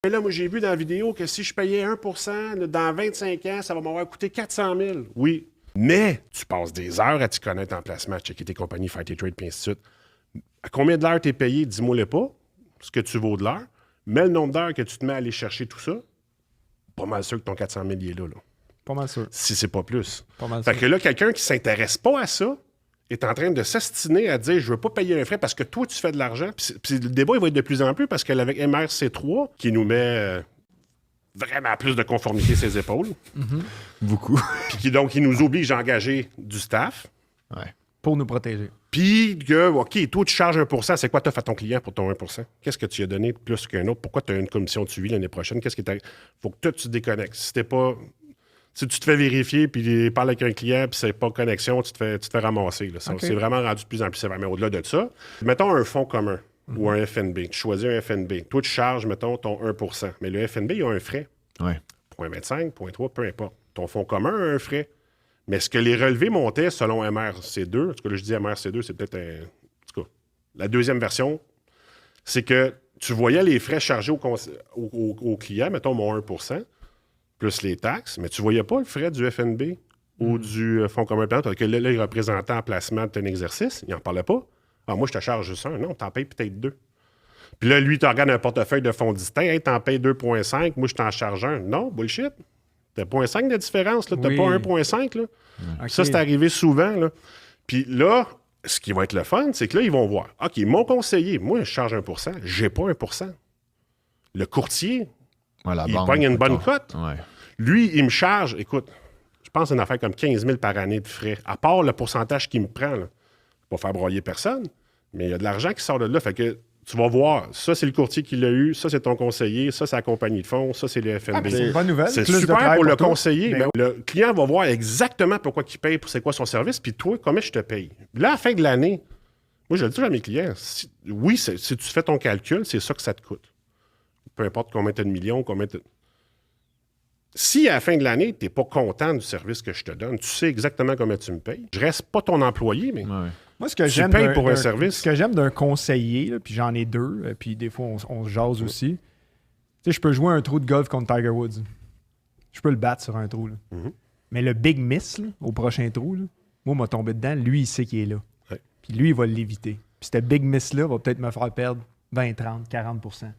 Mais là, moi, j'ai vu dans la vidéo que si je payais 1%, là, dans 25 ans, ça va m'avoir coûté 400 000. Oui. Mais tu passes des heures à t'y connaître en placement, à checker tes compagnies, faire tes trades, puis ainsi de suite. À combien de l'heure t'es payé? Dis-moi-le pas, ce que tu vaux de l'heure. Mais le nombre d'heures que tu te mets à aller chercher tout ça, pas mal sûr que ton 400 000 il est là. Pas mal sûr. Si c'est pas plus. Pas mal Fait sûr. que là, quelqu'un qui s'intéresse pas à ça est en train de s'astiner à dire « Je veux pas payer un frais parce que toi, tu fais de l'argent. » Puis le débat, il va être de plus en plus parce qu'avec MRC3, qui nous met vraiment plus de conformité ses épaules, Beaucoup. puis qui donc, il nous oblige à engager du staff, Ouais. Pour nous protéger. puis que, OK, toi, tu charges 1%, c'est quoi tu as fait à ton client pour ton 1%? Qu'est-ce que tu lui as donné plus qu'un autre? Pourquoi tu as une commission de suivi l'année prochaine? Qu'est-ce qui t'arrive? Faut que toi, tu te déconnectes. Si t'es pas... Si tu te fais vérifier, puis il parle avec un client, puis c'est pas connexion, tu te fais ramasser. Là. OK. C'est vraiment rendu de plus en plus sévère. Mais au-delà de ça, mettons un fonds commun ou un FNB. Tu choisis un FNB. Toi, tu charges, mettons, ton 1%. Mais le FNB, il a un frais. Ouais. 0,25, 0,3, peu importe. Ton fonds commun a un frais. Mais ce que les relevés montaient selon MRC2, en tout cas, là, je dis MRC2, c'est peut-être un... En tout cas, la deuxième version, c'est que tu voyais les frais chargés au client, mettons mon 1%, plus les taxes, mais tu voyais pas le frais du FNB ou du fonds commun permanent, parce que là, il représentait en placement de ton exercice, il n'en parlait pas. Ah, moi, je te charge juste un. Non, t'en payes peut-être deux. Puis là, lui, tu regardes un portefeuille de fonds distincts, hey, t'en payes 2,5, moi, je t'en charge un. Non, bullshit. T'as 0,5 de différence, là. T'as Oui. pas 1,5, là. OK. Ça, c'est arrivé souvent, là. Puis là, ce qui va être le fun, c'est que là, ils vont voir. OK, mon conseiller, moi, je charge 1%, j'ai pas 1%. Le courtier, Ouais, la il banque, pogne une bonne mettons. cote. Ouais. Lui, il me charge, écoute, je pense à une affaire comme 15 000 par année de frais, à part le pourcentage qu'il me prend. Là. Pas faire broyer personne, mais il y a de l'argent qui sort de là. Fait que tu vas voir, ça, c'est le courtier qui l'a eu, ça, c'est ton conseiller, ça, c'est la compagnie de fonds, ça, c'est le FNB. Ah, ben, c'est une bonne nouvelle. C'est Plus de super travail pour le toi. conseiller. Ben mais le client va voir exactement pourquoi il paye, pour c'est quoi son service, puis toi, combien je te paye. Là, à la fin de l'année, moi, je le dis à mes clients, oui, si tu fais ton calcul, c'est ça que ça te coûte. Peu importe combien tu as de millions, combien tu Si à la fin de l'année, tu n'es pas content du service que je te donne, tu sais exactement combien tu me payes. Je reste pas ton employé, mais Ouais. Moi, ce que tu j'aime payes pour un service. Ce que j'aime d'un conseiller, là, puis j'en ai deux, puis des fois, on se jase aussi. Tu sais, je peux jouer un trou de golf contre Tiger Woods. Je peux le battre sur un trou. Là. Mhm. Mais le big miss, là, au prochain trou, là, moi, m'a tombé dedans. Lui, il sait qu'il est là. Ouais. Puis lui, il va l'éviter. Puis ce big miss-là va peut-être me faire perdre 20, 30, 40%.